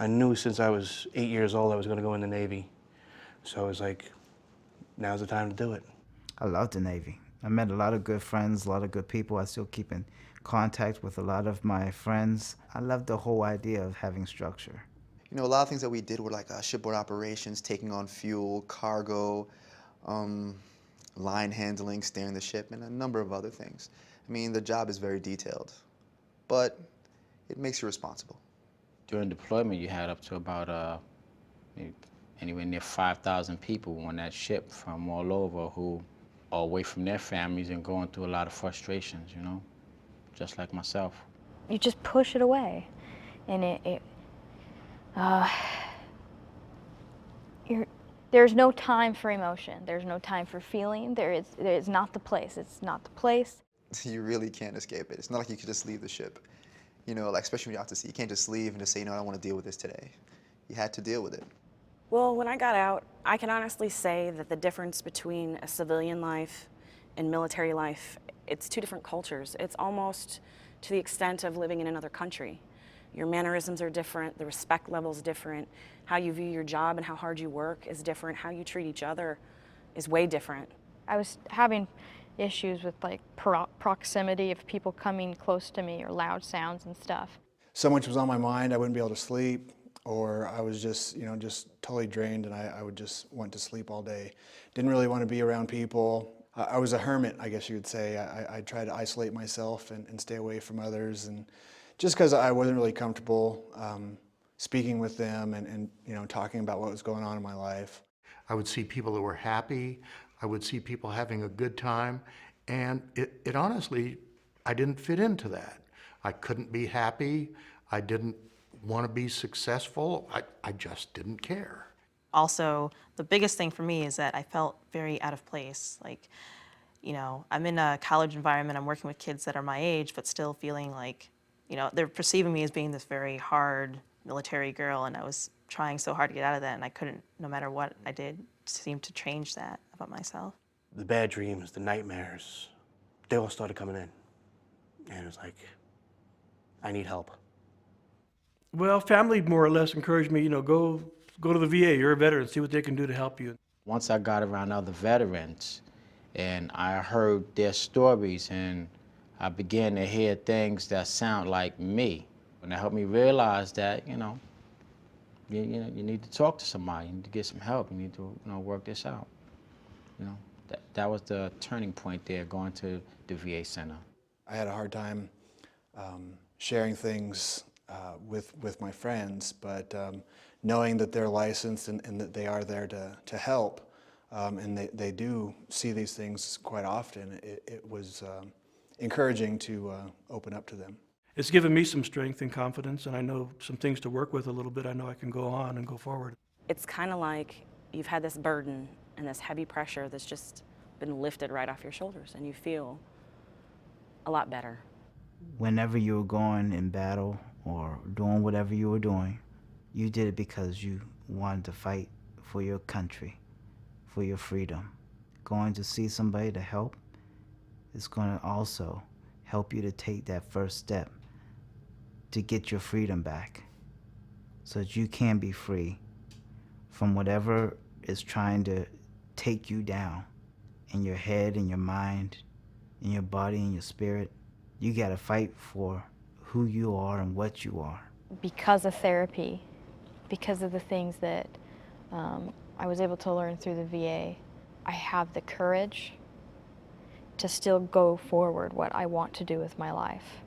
I knew since I was 8 years old I was going to go in the Navy. So it was like, now's the time to do it. I love the Navy. I met a lot of good friends, a lot of good people. I still keep in contact with a lot of my friends. I love the whole idea of having structure. You know, a lot of things that we did were like shipboard operations, taking on fuel, cargo, um, line handling, steering the ship, and a number of other things. I mean, the job is very detailed, but it makes you responsible. During deployment, you had up to about maybe anywhere near 5,000 people on that ship from all over who are away from their families and going through a lot of frustrations, you know, just like myself. You just push it away, and there's no time for emotion. There's no time for feeling. There is not the place. It's not the place. You really can't escape it. It's not like you could just leave the ship. You know, like especially when you're out to sea, you can't just leave and just say, you know, I don't want to deal with this today. You had to deal with it. Well, when I got out, I can honestly say that the difference between a civilian life and military life, it's two different cultures. It's almost to the extent of living in another country. Your mannerisms are different, the respect level's different, how you view your job and how hard you work is different, how you treat each other is way different. I was having issues with like proximity of people coming close to me or loud sounds and stuff. So much was on my mind, I wouldn't be able to sleep, or I was just, you know, just totally drained, and I would just want to sleep all day. Didn't really want to be around people. I was a hermit, I guess you would say. I tried to isolate myself and stay away from others, and just because I wasn't really comfortable speaking with them and you know, talking about what was going on in my life. I would see people who were happy. I would see people having a good time, and it honestly, I didn't fit into that. I couldn't be happy. I didn't want to be successful. I just didn't care. Also, the biggest thing for me is that I felt very out of place. Like, you know, I'm in a college environment, I'm working with kids that are my age, but still feeling like, you know, they're perceiving me as being this very hard military girl, and I was trying so hard to get out of that, and I couldn't, no matter what I did, seem to change that about myself. The bad dreams, the nightmares, they all started coming in. And it was like, I need help. Well, family more or less encouraged me, you know, go to the VA, you're a veteran, see what they can do to help you. Once I got around other veterans and I heard their stories and I began to hear things that sound like me, and it helped me realize that, you know, you need to talk to somebody, you need to get some help, you need to, you know, work this out. You know, that was the turning point there, going to the VA center. I had a hard time sharing things with my friends, but knowing that they're licensed and that they are there to help, and they do see these things quite often, it was encouraging to open up to them. It's given me some strength and confidence, and I know some things to work with a little bit. I know I can go on and go forward. It's kind of like you've had this burden and this heavy pressure that's just been lifted right off your shoulders, and you feel a lot better. Whenever you were going in battle or doing whatever you were doing, you did it because you wanted to fight for your country, for your freedom. Going to see somebody to help is going to also help you to take that first step to get your freedom back so that you can be free from whatever is trying to take you down in your head, in your mind, in your body, in your spirit. You got to fight for who you are and what you are. Because of therapy, because of the things that I was able to learn through the VA, I have the courage to still go forward what I want to do with my life.